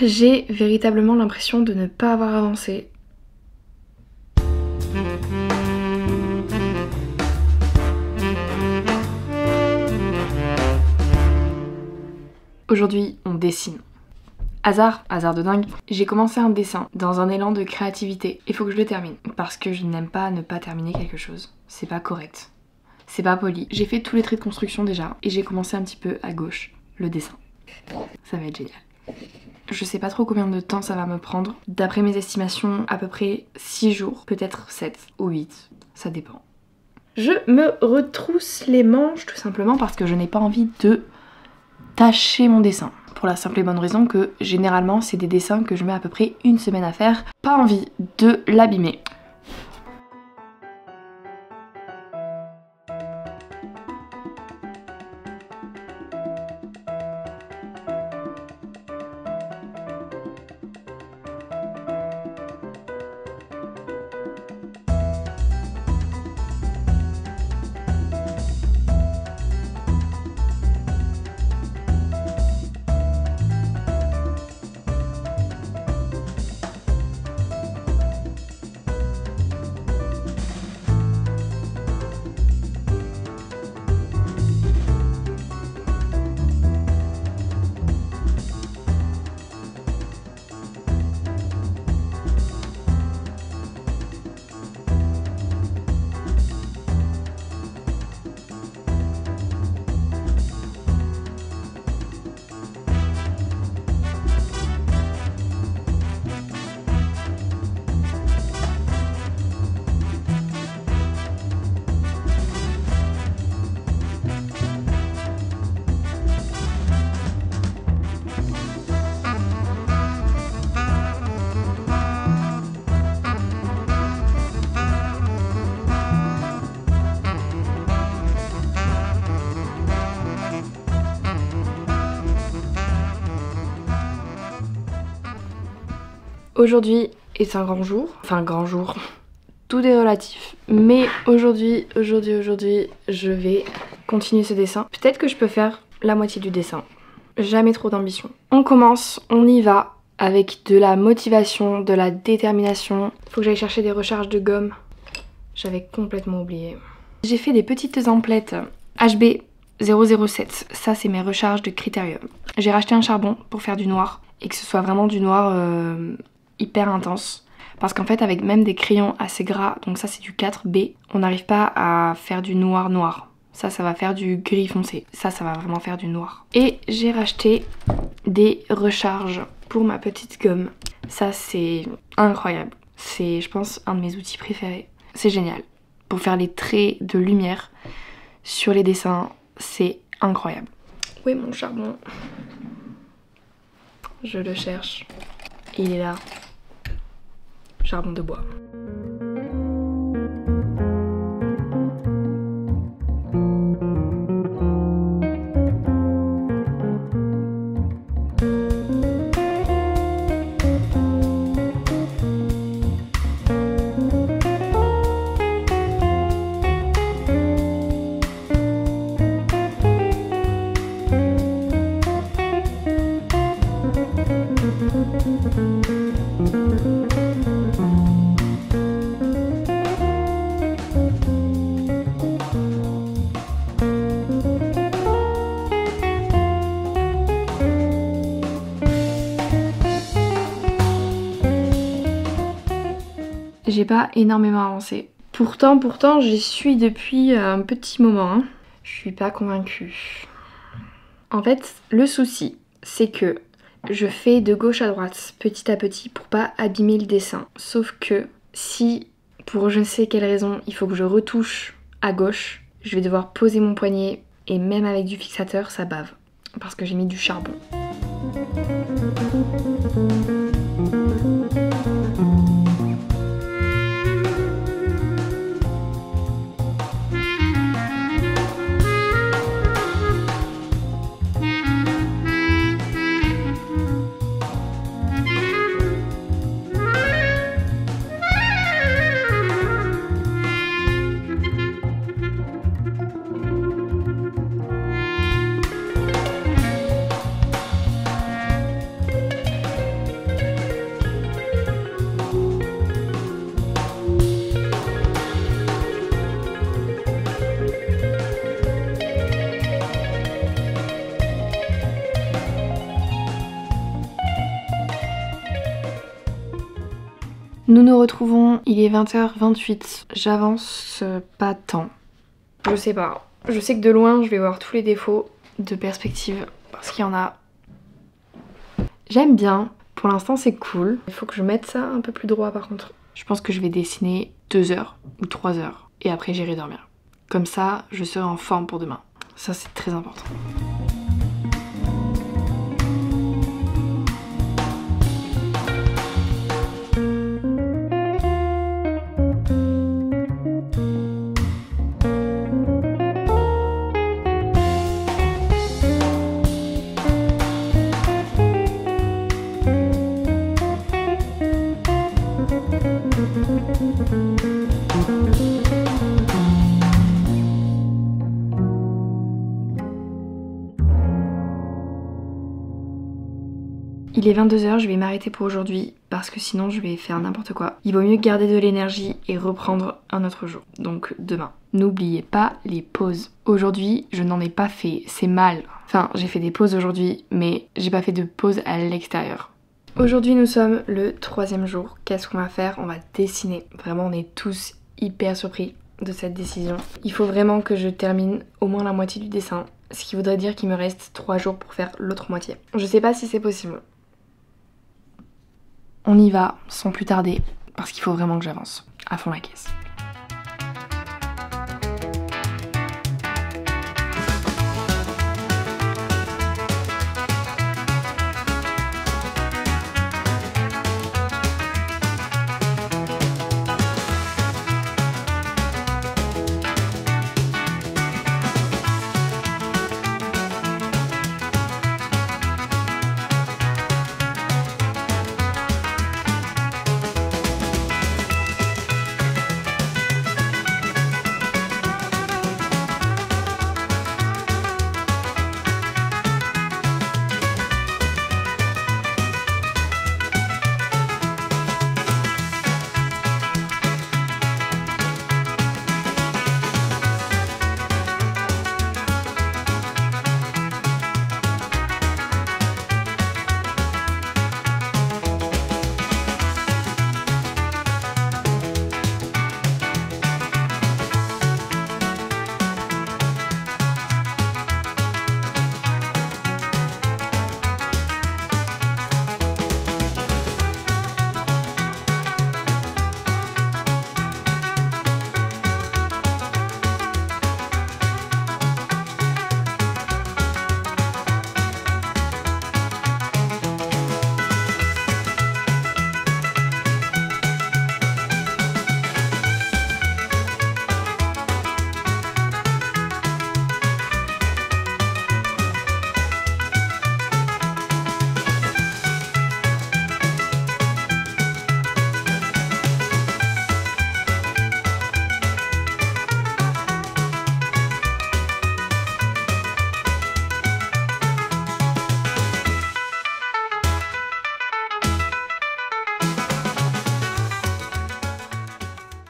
J'ai véritablement l'impression de ne pas avoir avancé. Aujourd'hui, on dessine. Hasard de dingue, j'ai commencé un dessin dans un élan de créativité. Il faut que je le termine parce que je n'aime pas ne pas terminer quelque chose. C'est pas correct. C'est pas poli. J'ai fait tous les traits de construction déjà et j'ai commencé un petit peu à gauche le dessin. Ça va être génial. Je sais pas trop combien de temps ça va me prendre. D'après mes estimations, à peu près 6 jours, peut-être 7 ou 8, ça dépend. Je me retrousse les manches tout simplement parce que je n'ai pas envie de tâcher mon dessin. Pour la simple et bonne raison que généralement c'est des dessins que je mets à peu près une semaine à faire. Pas envie de l'abîmer. Aujourd'hui est un grand jour, tout est relatif, mais aujourd'hui, je vais continuer ce dessin. Peut-être que je peux faire la moitié du dessin, jamais trop d'ambition. On commence, on y va, avec de la motivation, de la détermination. Faut que j'aille chercher des recharges de gomme, j'avais complètement oublié. J'ai fait des petites emplettes HB 007, ça c'est mes recharges de Critérium. J'ai racheté un charbon pour faire du noir, et que ce soit vraiment du noir hyper intense, parce qu'en fait avec même des crayons assez gras, donc ça c'est du 4B, on n'arrive pas à faire du noir, ça va faire du gris foncé, ça va vraiment faire du noir. Et j'ai racheté des recharges pour ma petite gomme, ça c'est incroyable, c'est je pense un de mes outils préférés, c'est génial, pour faire les traits de lumière sur les dessins, c'est incroyable. Où est mon charbon? Je le cherche, il est là. Charbon de bois. J'ai pas énormément avancé. Pourtant, j'y suis depuis un petit moment. Hein. Je suis pas convaincue. En fait, le souci, c'est que je fais de gauche à droite, petit à petit, pour pas abîmer le dessin. Sauf que si, pour je ne sais quelle raison, il faut que je retouche à gauche, je vais devoir poser mon poignet et même avec du fixateur, ça bave. Parce que j'ai mis du charbon. Nous nous retrouvons, il est 20h28. J'avance pas tant. Je sais pas. Je sais que de loin, je vais voir tous les défauts de perspective parce qu'il y en a. J'aime bien. Pour l'instant, c'est cool. Il faut que je mette ça un peu plus droit par contre. Je pense que je vais dessiner 2 heures ou 3 heures et après j'irai dormir. Comme ça, je serai en forme pour demain. Ça, c'est très important. Il est 22h, je vais m'arrêter pour aujourd'hui parce que sinon je vais faire n'importe quoi. Il vaut mieux garder de l'énergie et reprendre un autre jour, donc demain. N'oubliez pas les pauses. Aujourd'hui, je n'en ai pas fait, c'est mal. Enfin, j'ai fait des pauses aujourd'hui, mais j'ai pas fait de pause à l'extérieur. Aujourd'hui, nous sommes le 3e jour. Qu'est-ce qu'on va faire? On va dessiner. Vraiment, on est tous hyper surpris de cette décision. Il faut vraiment que je termine au moins la moitié du dessin, ce qui voudrait dire qu'il me reste 3 jours pour faire l'autre moitié. Je sais pas si c'est possible. On y va sans plus tarder parce qu'il faut vraiment que j'avance à fond la caisse.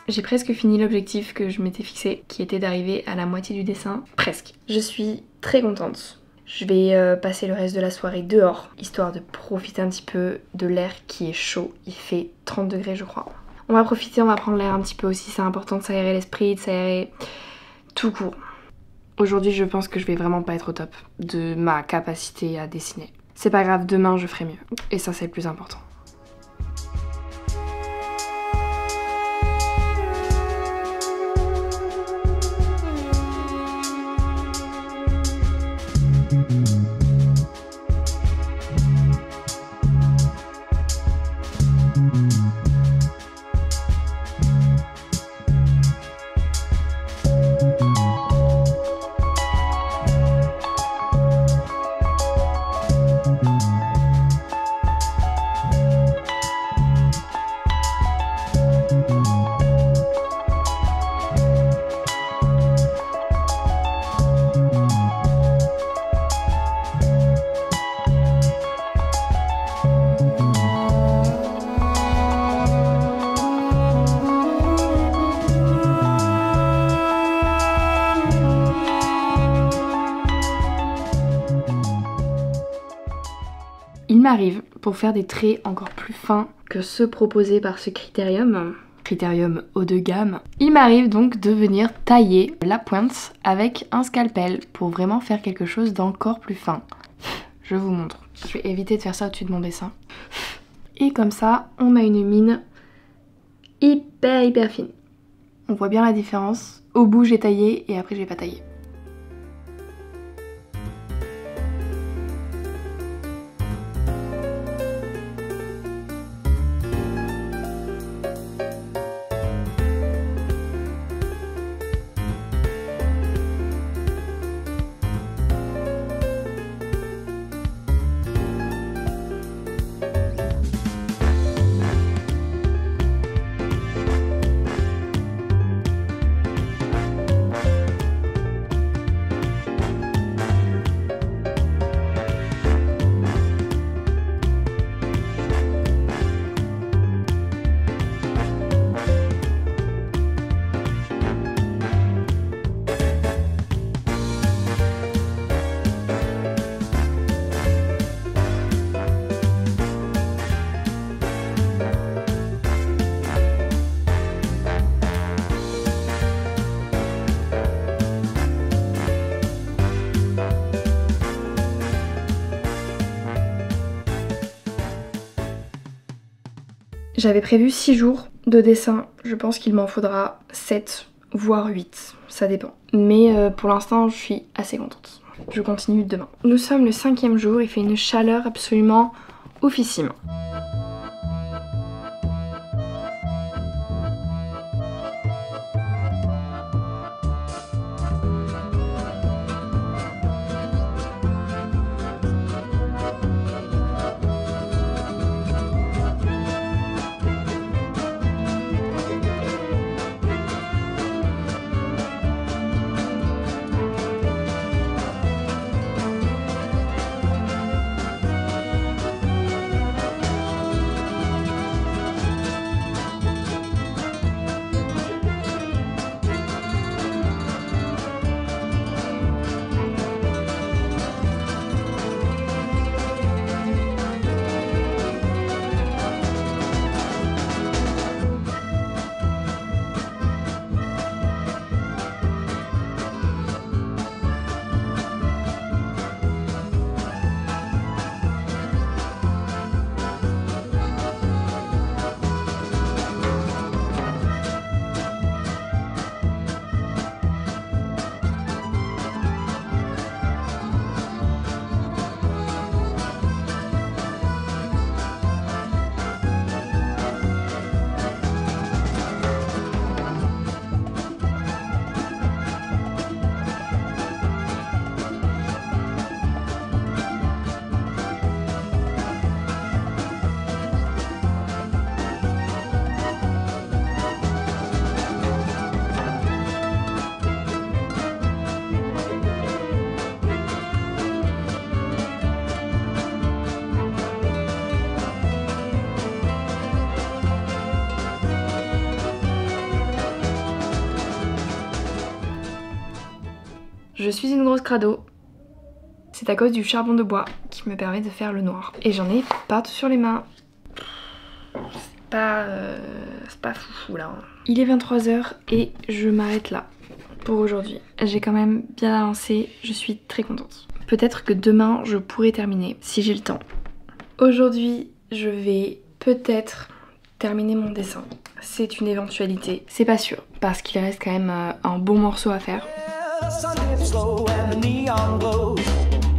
J'ai presque fini l'objectif que je m'étais fixé, qui était d'arriver à la moitié du dessin. Presque. Je suis très contente. Je vais passer le reste de la soirée dehors, histoire de profiter un petit peu de l'air qui est chaud. Il fait 30 degrés je crois. On va profiter, on va prendre l'air un petit peu aussi, c'est important de s'aérer l'esprit, de s'aérer tout court. Aujourd'hui je pense que je vais vraiment pas être au top de ma capacité à dessiner. C'est pas grave, demain je ferai mieux. Et ça c'est le plus important. Il m'arrive, pour faire des traits encore plus fins que ceux proposés par ce critérium haut de gamme. Il m'arrive donc de venir tailler la pointe avec un scalpel pour vraiment faire quelque chose d'encore plus fin. Je vous montre. Je vais éviter de faire ça au-dessus de mon dessin. Et comme ça, on a une mine hyper fine. On voit bien la différence. Au bout j'ai taillé et après j'ai pas taillé. J'avais prévu 6 jours de dessin, je pense qu'il m'en faudra 7 voire 8, ça dépend. Mais pour l'instant je suis assez contente. Je continue demain. Nous sommes le 5e jour, il fait une chaleur absolument oufissime. Je suis une grosse crado. C'est à cause du charbon de bois qui me permet de faire le noir. Et j'en ai partout sur les mains. C'est pas foufou là. Il est 23 h et je m'arrête là pour aujourd'hui. J'ai quand même bien avancé, je suis très contente. Peut-être que demain je pourrai terminer si j'ai le temps. Aujourd'hui je vais peut-être terminer mon dessin. C'est une éventualité. C'est pas sûr parce qu'il reste quand même un bon morceau à faire. Sunday slow and the neon glows.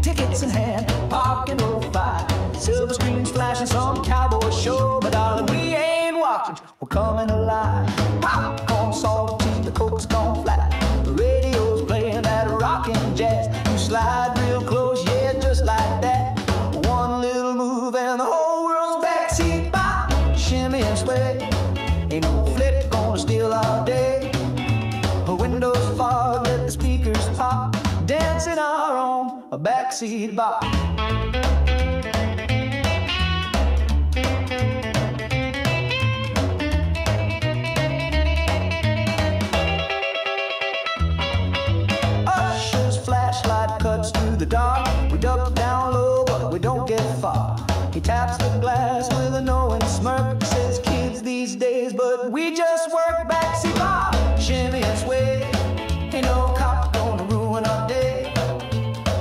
Tickets in hand, parking row 5. Silver screens flashing, some cowboy show. But darling, we ain't watching, we're coming alive. Popcorn, salty, the coke's gone flat. The radio's playing that rockin' jazz. You slide real close, yeah, just like that. One little move and the whole world's backseat by. Shimmy and sway, ain't no flip gonna steal our day. Her windows fog, let the speakers pop, dancing our own a backseat bop. Usher's flashlight cuts through the dark. We duck down low, but we don't get far. He taps the glass with a knowing smirk. Says kids these days, but we just work backseat bar. Shimmy and sway, ain't no cop gonna ruin our day.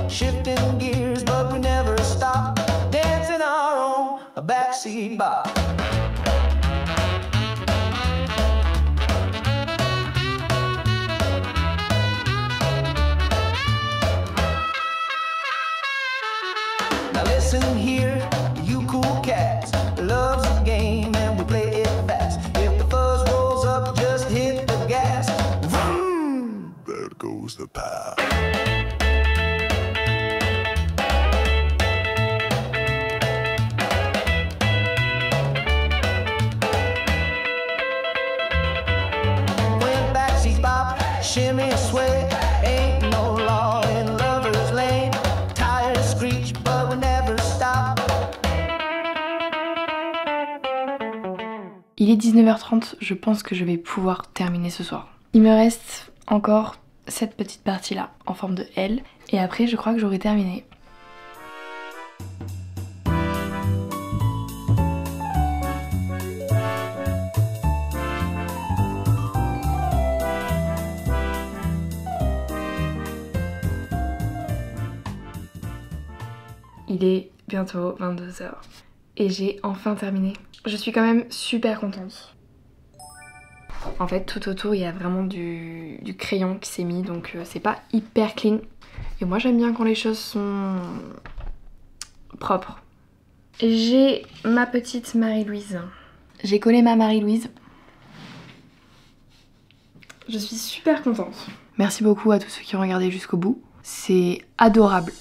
Shifting gears, but we never stop. Dancing our own backseat bar. Now listen here, you cool cats. Love's a game and we play it fast. If the fuzz rolls up, just hit the gas. Vroom, there goes the power. When backseat bop, shimmy and sway, ain't no law in Lover's Lane. Tires screech, but we never stop. Il est 19h30, je pense que je vais pouvoir terminer ce soir. Il me reste encore cette petite partie là, en forme de L, et après je crois que j'aurai terminé. Il est bientôt 22h et j'ai enfin terminé. Je suis quand même super contente. En fait, tout autour, il y a vraiment du crayon qui s'est mis, donc c'est pas hyper clean. Et moi, j'aime bien quand les choses sont propres. J'ai ma petite Marie-Louise. J'ai collé ma Marie-Louise. Je suis super contente. Merci beaucoup à tous ceux qui ont regardé jusqu'au bout. C'est adorable.